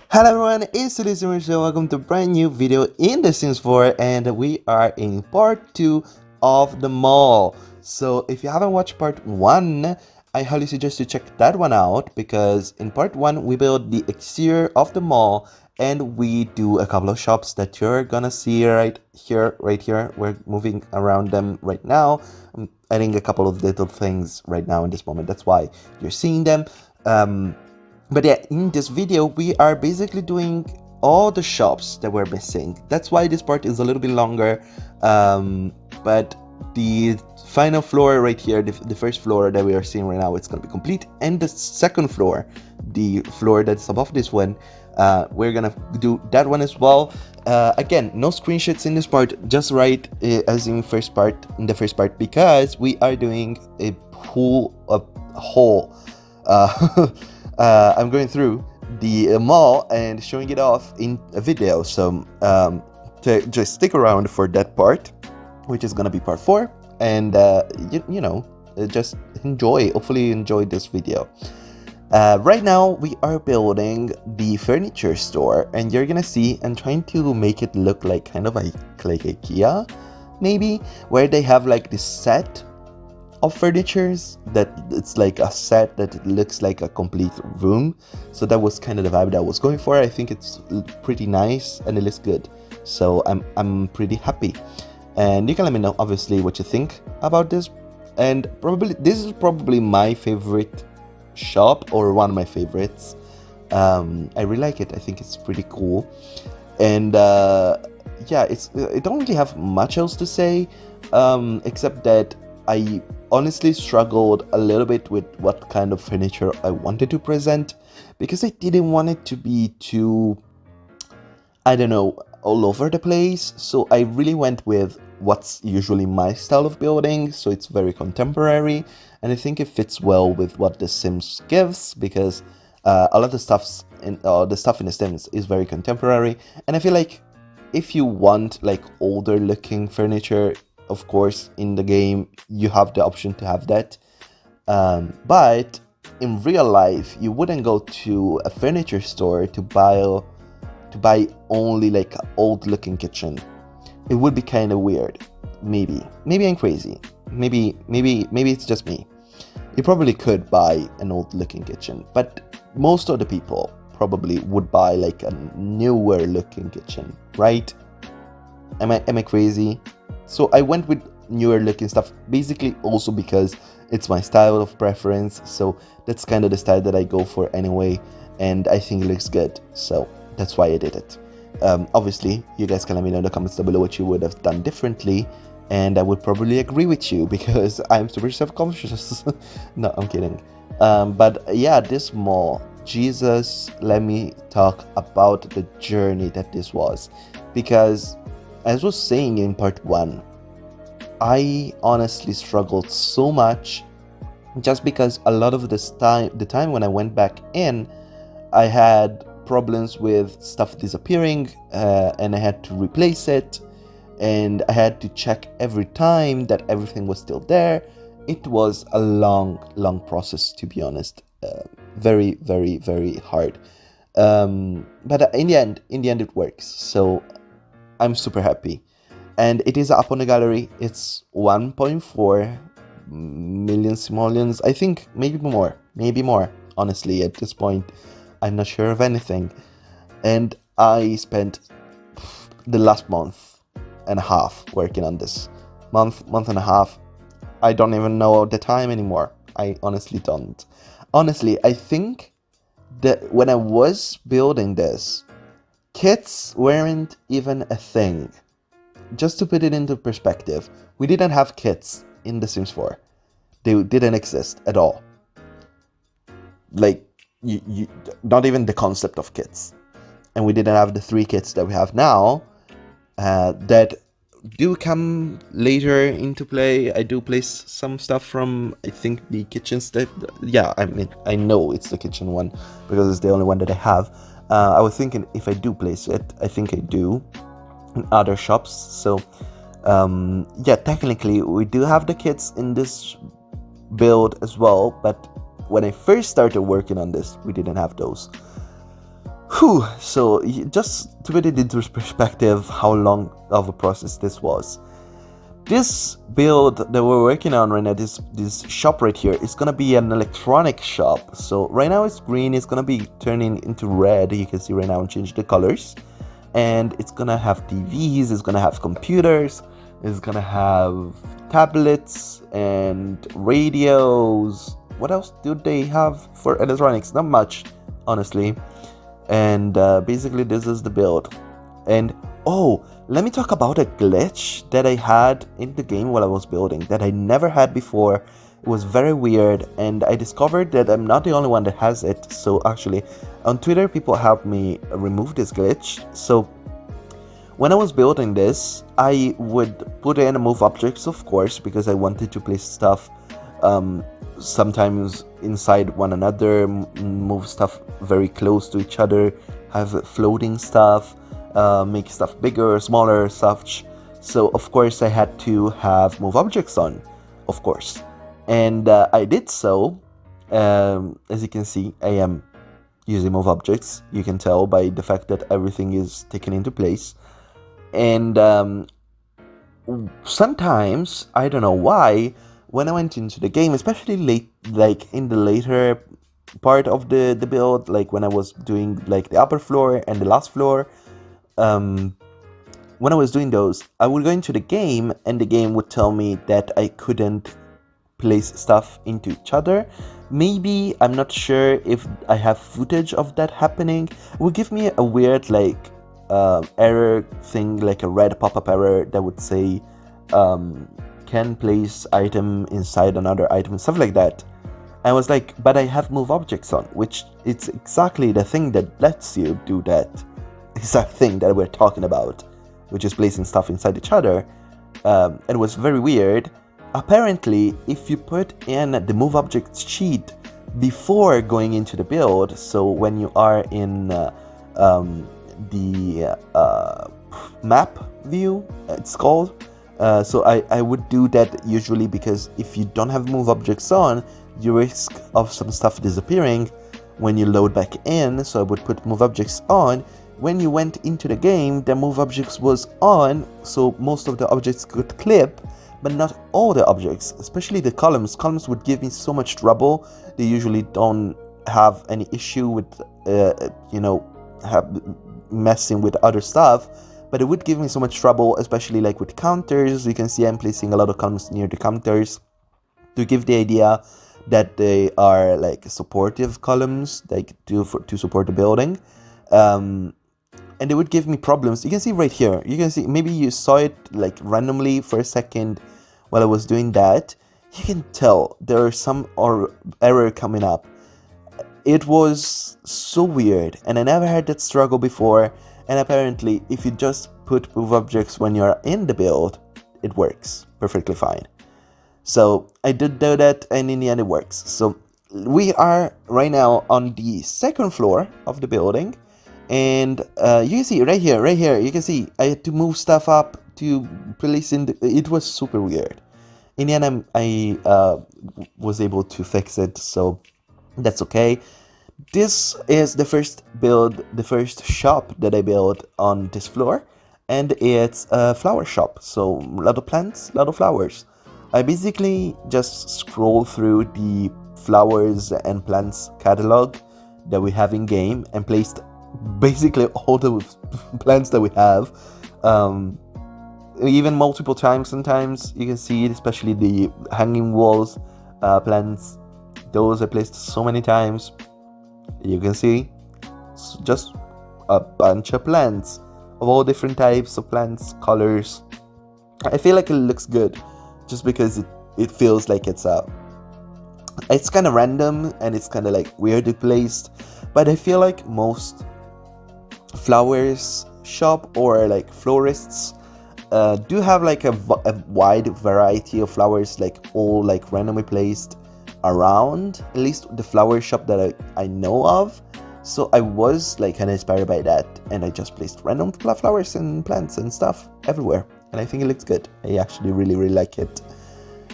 Hello everyone, it's the Simmuz Show. Welcome to a brand new video in The Sims 4, and we are in part 2 of the mall. So if you haven't watched part 1, I highly suggest you check that one out, because in part 1 we build the exterior of the mall and we do a couple of shops that you're gonna see right here. We're moving around them right now. I'm adding a couple of little things right now in this moment, that's why you're seeing them. But yeah, in this video, we are basically doing all the shops that we're missing. That's why this part is a little bit longer. But the final floor right here, the first floor that we are seeing right now, it's going to be complete. And the second floor, the floor that's above this one, we're going to do that one as well. Again, no screenshots in this part, just right as in the first part, because we are doing a whole I'm going through the mall and showing it off in a video, so just stick around for that part, which is gonna be part 4, and just hopefully enjoy this video. Right now we are building the furniture store, and you're gonna see I'm trying to make it look like kind of like IKEA, maybe, where they have like this set of furnitures that it's like a set that it looks like a complete room. So that was kind of the vibe that I was going for. I think it's pretty nice and it looks good, so I'm pretty happy. And you can let me know obviously what you think about this. And this is probably my favorite shop, or one of my favorites. I really like it. I think it's pretty cool. And yeah, I don't really have much else to say, except that I honestly struggled a little bit with what kind of furniture I wanted to present, because I didn't want it to be too, I don't know, all over the place. So I really went with what's usually my style of building, so it's very contemporary, and I think it fits well with what The Sims gives, because a lot of the stuff in The Sims is very contemporary, and I feel like if you want like older looking furniture, of course, in the game, you have the option to have that. But in real life, you wouldn't go to a furniture store to buy only like an old-looking kitchen. It would be kind of weird. Maybe I'm crazy. Maybe it's just me. You probably could buy an old-looking kitchen, but most of the people probably would buy like a newer-looking kitchen, right? Am I crazy? So I went with newer looking stuff, basically also because it's my style of preference, so that's kind of the style that I go for anyway, and I think it looks good, so that's why I did it. Obviously, you guys can let me know in the comments down below what you would have done differently, and I would probably agree with you, because I'm super self-conscious. No, I'm kidding. But yeah, this mall, Jesus, let me talk about the journey that this was, because as I was saying in part 1, I honestly struggled so much, just because a lot of the time when I went back in, I had problems with stuff disappearing, and I had to replace it, and I had to check every time that everything was still there. It was a long process, to be honest. Very, very, very hard. But in the end it works. So I'm super happy, and it is up on the gallery. It's 1.4 million simoleons, I think. Maybe more, honestly. At this point, I'm not sure of anything, and I spent the last month and a half working on this. Month and a half. I don't even know the time anymore. I honestly don't. Honestly, I think that when I was building this, kits weren't even a thing. Just to put it into perspective, we didn't have kits in The Sims 4. They didn't exist at all. Like, not even the concept of kits. And we didn't have the 3 kits that we have now, that do come later into play. I do place some stuff from, I think, the kitchen stuff. Yeah, I mean, I know it's the kitchen one, because it's the only one that I have. I was thinking if I do place it, I think I do, in other shops. So yeah, technically we do have the kits in this build as well, but when I first started working on this, we didn't have those. Whew. So just to put it into perspective how long of a process this was. This build that we're working on right now, this shop right here, is gonna be an electronic shop. So right now it's green, it's gonna be turning into red. You can see right now and change the colors. And it's gonna have TVs, it's gonna have computers, it's gonna have tablets and radios. What else do they have for electronics? Not much, honestly. And basically this is the build. And oh, let me talk about a glitch that I had in the game while I was building that I never had before. It was very weird, and I discovered that I'm not the only one that has it. So actually, on Twitter, people helped me remove this glitch. So when I was building this, I would put in move objects, of course, because I wanted to place stuff sometimes inside one another, move stuff very close to each other, have floating stuff, make stuff bigger or smaller, such. So of course I had to have move objects on, of course. And I did so. As you can see, I am using move objects. You can tell by the fact that everything is taken into place. And sometimes, I don't know why, when I went into the game, especially late, like in the later part of the build, like when I was doing like the upper floor and the last floor, when I was doing those, I would go into the game and the game would tell me that I couldn't place stuff into each other. Maybe, I'm not sure if I have footage of that happening. It would give me a weird like error thing, like a red pop-up error that would say can place item inside another item, stuff like that. I was like, but I have move objects on, which it's exactly the thing that lets you do that exact thing that we're talking about, which is placing stuff inside each other. It was very weird. Apparently, if you put in the move objects sheet before going into the build, so when you are in the map view, it's called. So I would do that usually, because if you don't have move objects on, you risk of some stuff disappearing when you load back in. So I would put move objects on. When you went into the game, the move objects was on, so most of the objects could clip, but not all the objects, especially the columns. Columns would give me so much trouble. They usually don't have any issue with, messing with other stuff, but it would give me so much trouble, especially like with counters. You can see I'm placing a lot of columns near the counters to give the idea that they are like supportive columns, like to support the building. And it would give me problems. You can see right here, you can see, maybe you saw it like randomly for a second while I was doing that. You can tell there is some error coming up. It was so weird, and I never had that struggle before. And apparently, if you just put move objects when you're in the build, it works perfectly fine. So I did do that, and in the end it works. So we are right now on the second floor of the building. And you can see right here, you can see I had to move stuff up to place in it was super weird. In the end, I was able to fix it, so that's okay. This is the first build, the first shop that I built on this floor, and it's a flower shop. So a lot of plants, a lot of flowers. I basically just scroll through the flowers and plants catalog that we have in game and placed basically all the plants that we have, even multiple times. Sometimes you can see it, especially the hanging walls plants. Those I placed so many times. You can see just a bunch of plants of all different types of plants, colors. I feel like it looks good just because it feels like it's kind of random and it's kind of like weirdly placed. But I feel like most flowers shop or like florists do have like a wide variety of flowers, like all like randomly placed around, at least the flower shop that I know of. So I was like kind of inspired by that, and I just placed random flowers and plants and stuff everywhere, and I think it looks good. I actually really like it.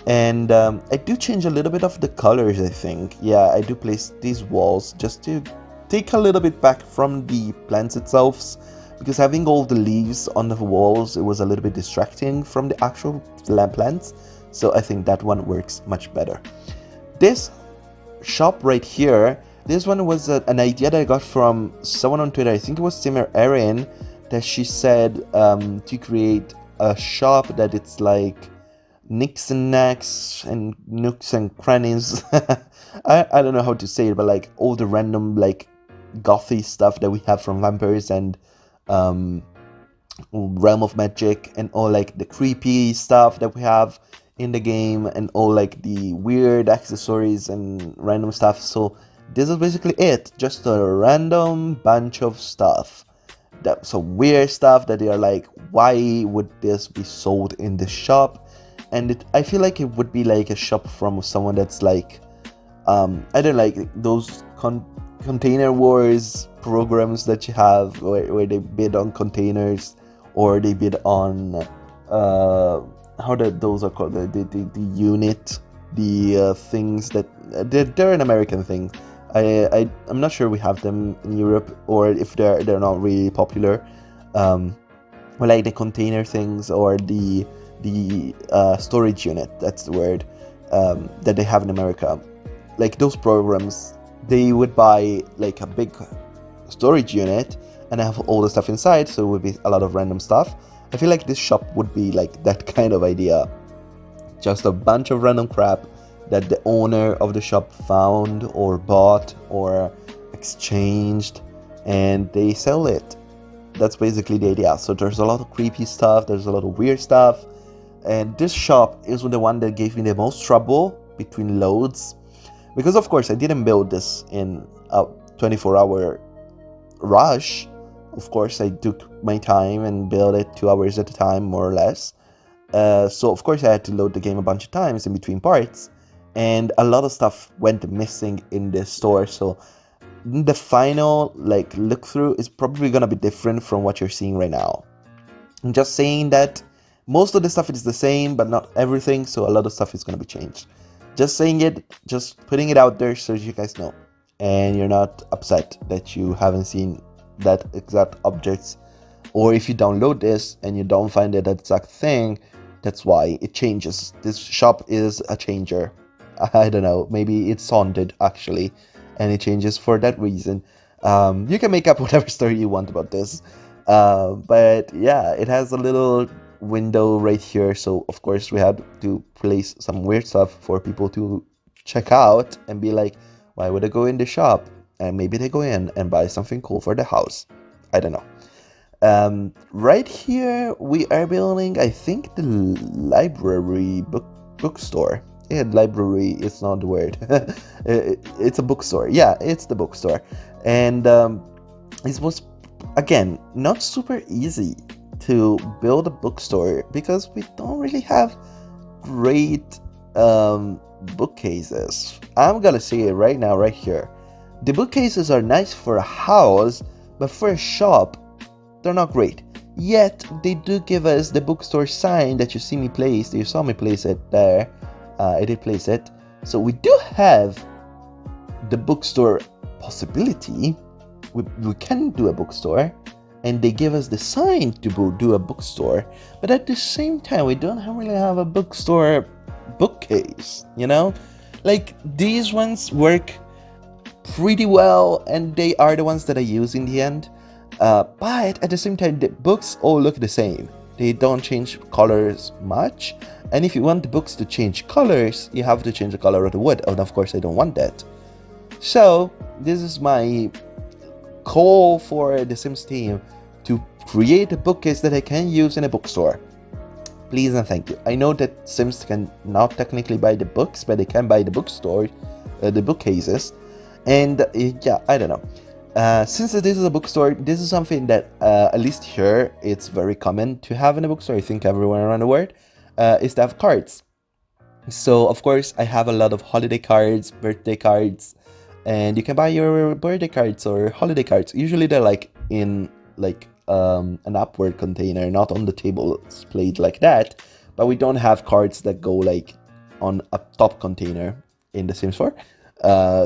And I do change a little bit of the colors, I think. Yeah, I do place these walls just to take a little bit back from the plants itself, because having all the leaves on the walls, it was a little bit distracting from the actual plants. So I think that one works much better. This shop right here, this one was an idea that I got from someone on Twitter. I think it was Simmer Erin, that she said to create a shop that it's like nicks and knacks and nooks and crannies. I don't know how to say it, but like all the random like gothy stuff that we have from vampires and Realm of Magic, and all like the creepy stuff that we have in the game, and all like the weird accessories and random stuff. So this is basically it, just a random bunch of stuff, that some weird stuff that they are like, why would this be sold in the shop? And I feel like it would be like a shop from someone that's like I don't like those container wars programs that you have where they bid on containers, or they bid on those are called, the unit, the things that they're an American thing. I'm not sure we have them in Europe, or if they're not really popular. Or like the container things, or the storage unit, that's the word, that they have in America. Like those programs, they would buy like a big storage unit and have all the stuff inside, so it would be a lot of random stuff. I feel like this shop would be like that kind of idea. Just a bunch of random crap that the owner of the shop found or bought or exchanged, and they sell it. That's basically the idea. So there's a lot of creepy stuff, there's a lot of weird stuff, and this shop is the one that gave me the most trouble between loads, because of course I didn't build this in a 24-hour rush. Of course I took my time and built it 2 hours at a time, more or less. So of course I had to load the game a bunch of times in between parts, and a lot of stuff went missing in the store. So the final like look through is probably gonna be different from what you're seeing right now. I'm just saying that most of the stuff is the same, but not everything, so a lot of stuff is gonna be changed. Just saying it, just putting it out there so you guys know, and you're not upset that you haven't seen that exact objects, or if you download this and you don't find that exact thing, that's why it changes. This shop is a changer. I don't know, maybe it's haunted actually, and it changes for that reason. You can make up whatever story you want about this, but yeah, it has a little window right here, so of course we had to place some weird stuff for people to check out and be like, why would I go in the shop? And maybe they go in and buy something cool for the house. I don't know. Right here we are building, I think, the library bookstore. Yeah, library is not the word. It's a bookstore. Yeah, it's the bookstore. And it was, again, not super easy to build a bookstore because we don't really have great bookcases. I'm gonna say it right now, right here. The bookcases are nice for a house, but for a shop, they're not great. Yet they do give us the bookstore sign that you see me place. You saw me place it there. I did place it. So we do have the bookstore possibility. We can do a bookstore, and they give us the sign to do a bookstore. But at the same time, we don't really have a bookstore bookcase, you know? Like, these ones work pretty well, and they are the ones that I use in the end. But at the same time, the books all look the same. They don't change colors much. And if you want the books to change colors, you have to change the color of the wood. And of course, I don't want that. So, this is my call for the Sims team to create a bookcase that I can use in a bookstore. Please and thank you. I know that Sims can not technically buy the books, but they can buy the bookstore, the bookcases. And yeah, I don't know. Since this is a bookstore, this is something that, at least here, it's very common to have in a bookstore. I think everywhere around the world, is to have cards. So, of course, I have a lot of holiday cards, birthday cards, and you can buy your birthday cards or holiday cards. Usually they're like in like an upward container, not on the table displayed like that. But we don't have cards that go like on a top container in the Sims 4.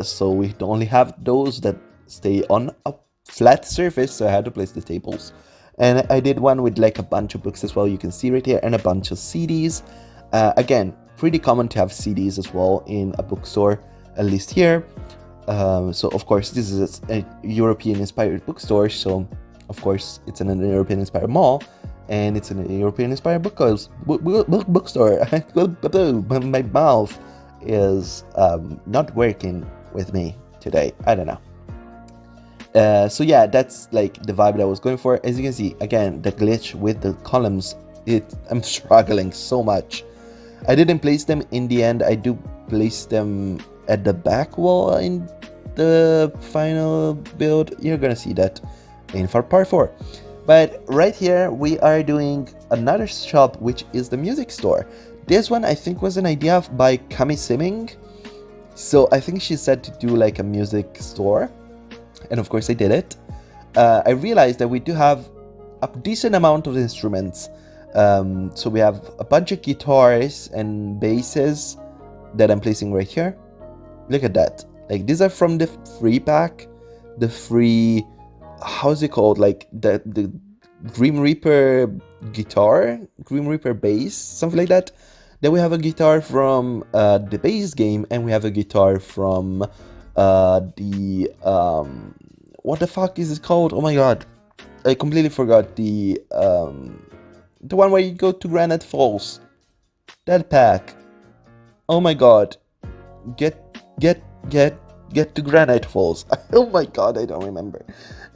So we only have those that stay on a flat surface, so I had to place the tables. And I did one with like a bunch of books as well, you can see right here, and a bunch of CDs. Again, pretty common to have CDs as well in a bookstore, at least here. So of course this is a European inspired bookstore, so of course it's an European inspired mall, and it's an European inspired bookstore. My mouth is not working with me today, I don't know. So yeah, that's like the vibe that I was going for. As you can see, again, the glitch with the columns, I'm struggling so much. I didn't place them in the end. I do place them at the back wall in the final build. You're gonna see that in part 4. But right here we are doing another shop, which is the music store. This one I think was an idea by Kami Simming. So I think she said to do like a music store, and of course I did it. I realized that we do have a decent amount of instruments. So we have a bunch of guitars and basses that I'm placing right here. Look at that. Like, these are from the free pack. The free, how's it called? Like the Grim Reaper guitar, Grim Reaper bass, something like that. Then we have a guitar from the base game, and we have a guitar from the what the fuck is it called? Oh my god, I completely forgot. The one where you go to Granite Falls, that pack. Oh my god, get to Granite Falls. Oh my god, I don't remember.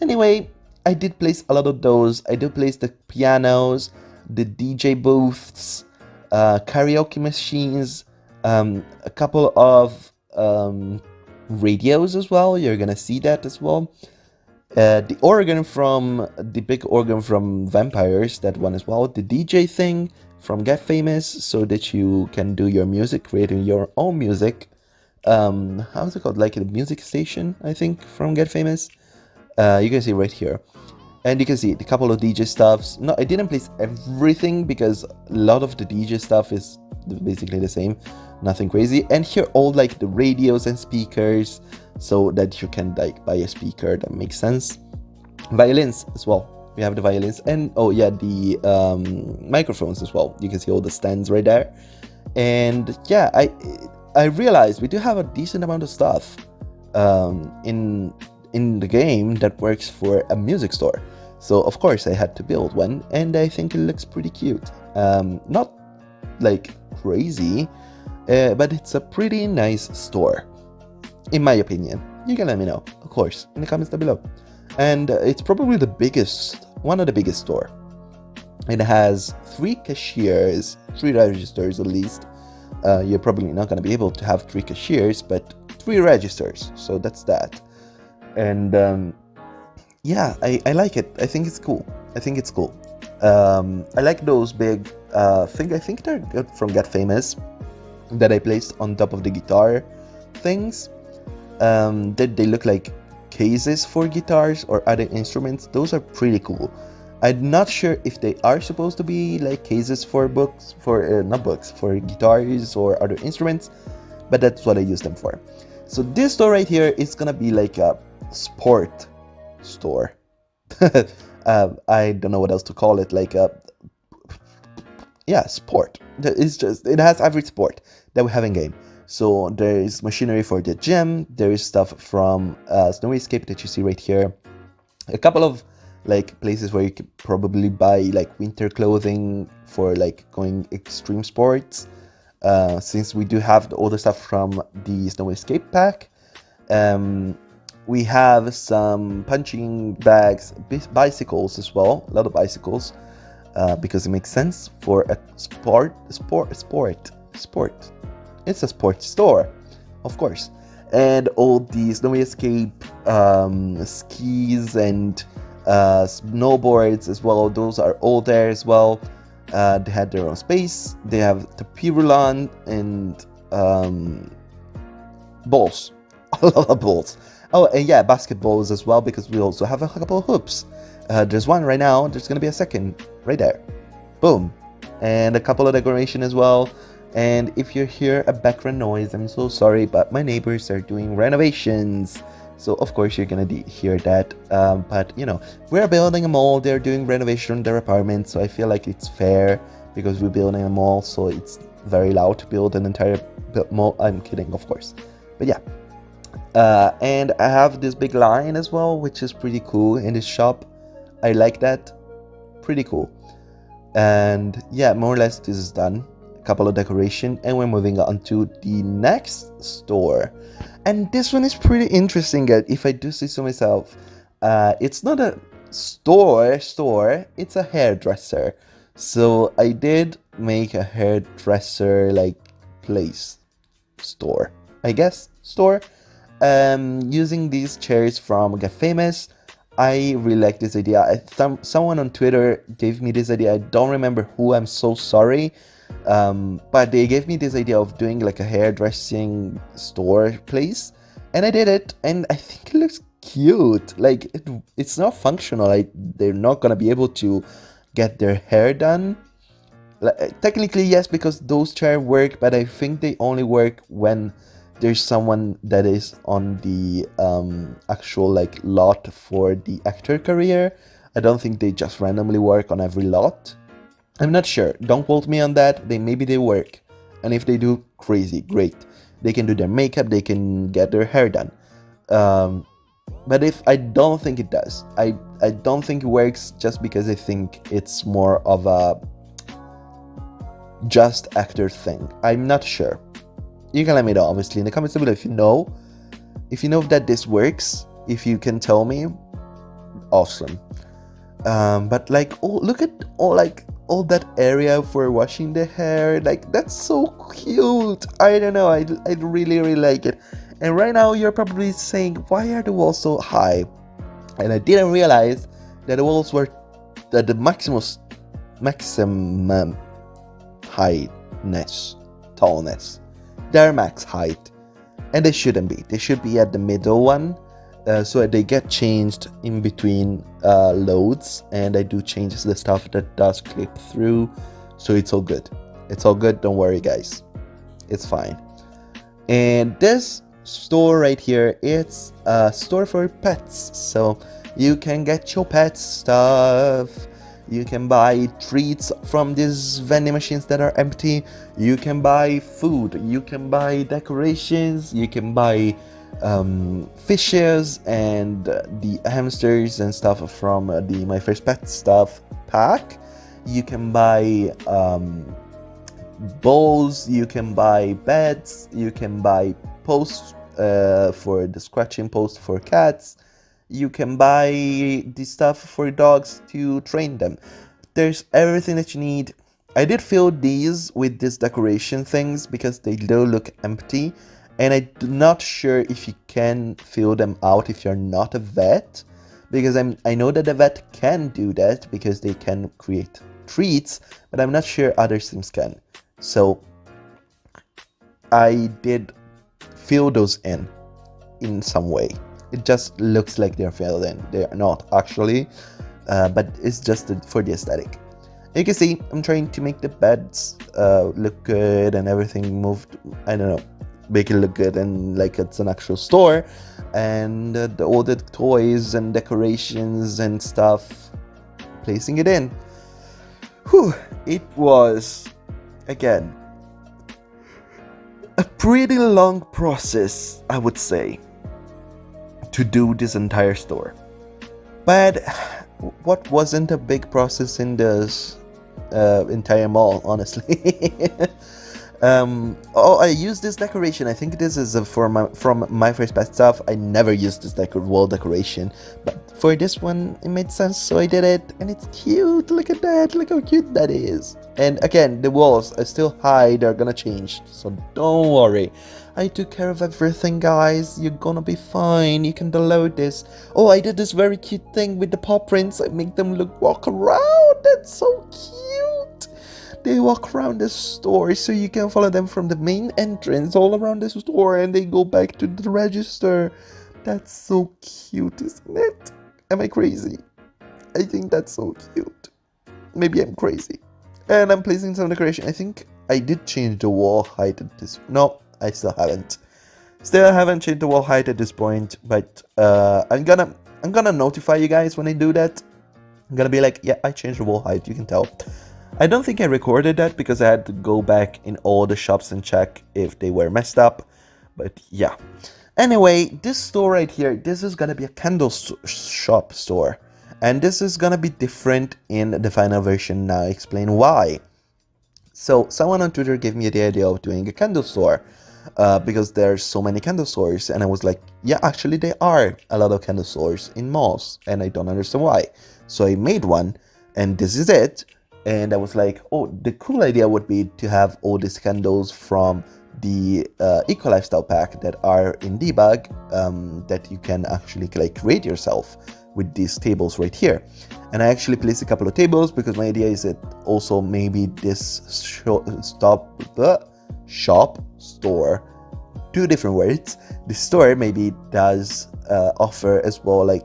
Anyway, I did place a lot of those. I did place the pianos, the DJ booths, karaoke machines, a couple of radios as well. You're gonna see that as well. The organ from the big organ from Vampires, that one as well. The DJ thing from Get Famous, so that you can do your music, creating your own music. How's it called? Like a music station, I think, from Get Famous. You can see right here. And you can see the couple of DJ stuffs. No, I didn't place everything because a lot of the DJ stuff is basically the same. Nothing crazy. And here all like the radios and speakers, so that you can like buy a speaker that makes sense. Violins as well. We have the violins, and oh yeah, the microphones as well. You can see all the stands right there. And yeah, I realized we do have a decent amount of stuff in the game that works for a music store. So of course I had to build one, and I think it looks pretty cute. Not like crazy, but it's a pretty nice store, in my opinion. You can let me know, of course, in the comments down below. And it's probably the biggest, one of the biggest store. It has 3 cashiers, 3 registers at least. You're probably not going to be able to have 3 cashiers, but 3 registers, so that's that. And yeah, I like it. I think it's cool. I like those big I think they're good from Get Famous, that I placed on top of the guitar things. They look like cases for guitars or other instruments. Those are pretty cool. I'm not sure if they are supposed to be like cases for books, for not books, for guitars or other instruments, but that's what I use them for. So this store right here is gonna be like a sport store. I don't know what else to call it. Like a sport. It has every sport that we have in game. So there is machinery for the gym. There is stuff from Snowy Escape that you see right here. A couple of like places where you could probably buy like winter clothing for like going extreme sports. Since we do have all the stuff from the Snowy Escape pack. We have some punching bags, bicycles as well. A lot of bicycles, because it makes sense for a sport. It's a sports store, of course. And all the Snowy Escape skis and snowboards as well. Those are all there as well. They had their own space. They have the Pirulon and balls. A lot of balls. Oh, and yeah, basketballs as well, because we also have a couple of hoops. There's one right now. There's going to be a second right there. Boom. And a couple of decoration as well. And if you hear a background noise, I'm so sorry, but my neighbors are doing renovations. So of course you're gonna hear that. But you know, we're building a mall. They're doing renovation on their apartment, so I feel like it's fair because we're building a mall. So it's very loud to build an entire mall. I'm kidding, of course, but yeah. And I have this big line as well, which is pretty cool in this shop. I like that. Pretty cool. And yeah, more or less this is done. A couple of decoration, and we're moving on to the next store. And this one is pretty interesting, if I do say so myself. It's not a store, it's a hairdresser. So I did make a hairdresser like place store, I guess, store. Using these chairs from Get Famous. I really like this idea. Someone on Twitter gave me this idea. I don't remember who, I'm so sorry. But they gave me this idea of doing like a hairdressing store place. And I did it, and I think it looks cute. Like, it's not functional. They're not gonna be able to get their hair done. Technically, yes, because those chairs work, but I think they only work when there's someone that is on the actual like lot for the actor career. I don't think they just randomly work on every lot. I'm not sure. Don't quote me on that. Maybe they work, and if they do, crazy, great. They can do their makeup. They can get their hair done. But if I don't think it does, I don't think it works just because I think it's more of a just actor thing. I'm not sure. You can let me know, obviously, in the comments below if you know. If you know that this works, if you can tell me, awesome. But like, oh, look at all that area for washing the hair. Like, that's so cute. I don't know. I really like it. And right now you're probably saying, why are the walls so high? And I didn't realize that the walls were at the maximum tallness. Their max height, and they shouldn't be. They should be at the middle one, so they get changed in between loads, and I do change the stuff that does clip through, so it's all good. It's all good, don't worry guys, it's fine. And this store right here, it's a store for pets, so you can get your pets stuff. You can buy treats from these vending machines that are empty. You can buy food. You can buy decorations. You can buy fishes and the hamsters and stuff from the My First Pet stuff pack. You can buy bowls. You can buy beds. You can buy posts for the scratching post for cats. You can buy the stuff for dogs to train them. There's everything that you need. I did fill these with these decoration things because they do look empty, and I'm not sure if you can fill them out if you're not a vet, because I know that a vet can do that because they can create treats, but I'm not sure other sims can. So I did fill those in some way. It just looks like they're filled in. They're not actually, but it's just for the aesthetic. You can see I'm trying to make the beds look good and everything moved. I don't know, make it look good and like it's an actual store. And all the toys and decorations and stuff, placing it in. Whew, it was, again, a pretty long process, I would say, to do this entire store. But what wasn't a big process in this entire mall, honestly. I used this decoration. I think this is from My First Pet stuff. I never used this wall decoration, but for this one it made sense, so I did it, and it's cute. Look at that, look how cute that is. And again, the walls are still high. They're gonna change, so don't worry. I took care of everything, guys. You're gonna be fine. You can download this. Oh, I did this very cute thing with the paw prints. I make them walk around. That's so cute. They walk around the store, so you can follow them from the main entrance all around the store, and they go back to the register. That's so cute, isn't it? Am I crazy? I think that's so cute. Maybe I'm crazy. And I'm placing some decoration. I think I did change the wall height at this. No, I still haven't. Still haven't changed the wall height at this point, but I'm gonna notify you guys when I do that. I'm gonna be like, yeah, I changed the wall height. You can tell. I don't think I recorded that because I had to go back in all the shops and check if they were messed up. But yeah. Anyway, this store right here, this is gonna be a candle shop store. And this is gonna be different in the final version. Now I explain why. So someone on Twitter gave me the idea of doing a candle store. Because there's so many candle stores, and I was like, yeah, actually there are a lot of candle stores in malls, and I don't understand why. So I made one, and this is it. And I was like, oh, the cool idea would be to have all these candles from the Eco Lifestyle pack that are in debug, that you can actually like create yourself with these tables right here. And I actually placed a couple of tables because my idea is that also maybe this shop store, two different words. The store maybe does offer as well like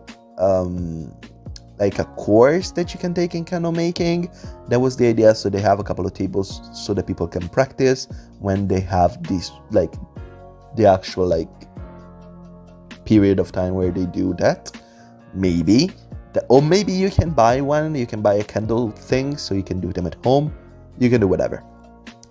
a course that you can take in candle making. That was the idea. So they have a couple of tables so that people can practice when they have these like the actual like period of time where they do that. Maybe or maybe you can buy one. You can buy a candle thing so you can do them at home. You can do whatever.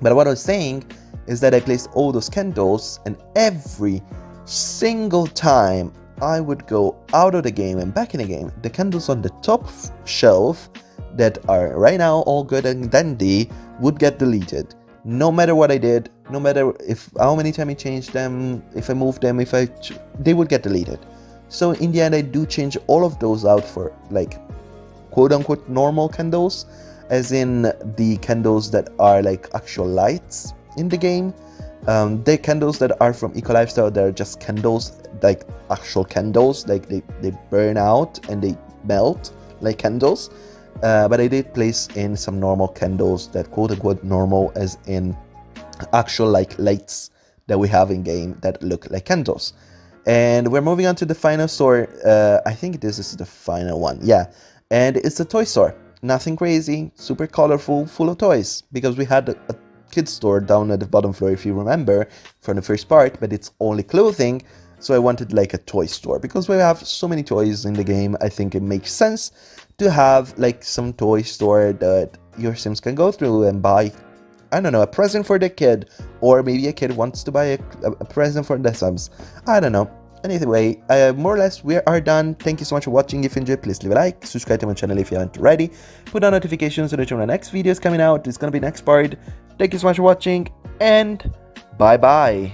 But what I was saying is that I placed all those candles, and every single time I would go out of the game and back in the game, the candles on the top shelf that are right now all good and dandy would get deleted. No matter what I did, no matter if how many times I changed them, if I moved them, they would get deleted. So in the end, I do change all of those out for like quote-unquote normal candles, as in the candles that are like actual lights in the game. The candles that are from Eco Lifestyle, they're just candles, like actual candles, like they burn out and they melt like candles. But I did place in some normal candles that quote-unquote normal, as in actual like lights that we have in game that look like candles. And we're moving on to the final store. I think this is the final one. Yeah. And it's a toy store. Nothing crazy, super colorful, full of toys. Because we had a kids store down at the bottom floor, if you remember, from the first part. But it's only clothing. So I wanted like a toy store. Because we have so many toys in the game, I think it makes sense to have like some toy store that your Sims can go through and buy, I don't know, a present for the kid, or maybe a kid wants to buy a present for the Sims. I don't know. Anyway, more or less we are done. Thank you so much for watching. If you enjoyed, please leave a like, subscribe to my channel if you haven't already, put on notifications so that you know the next video is coming out. It's gonna be next part. Thank you so much for watching, and bye bye.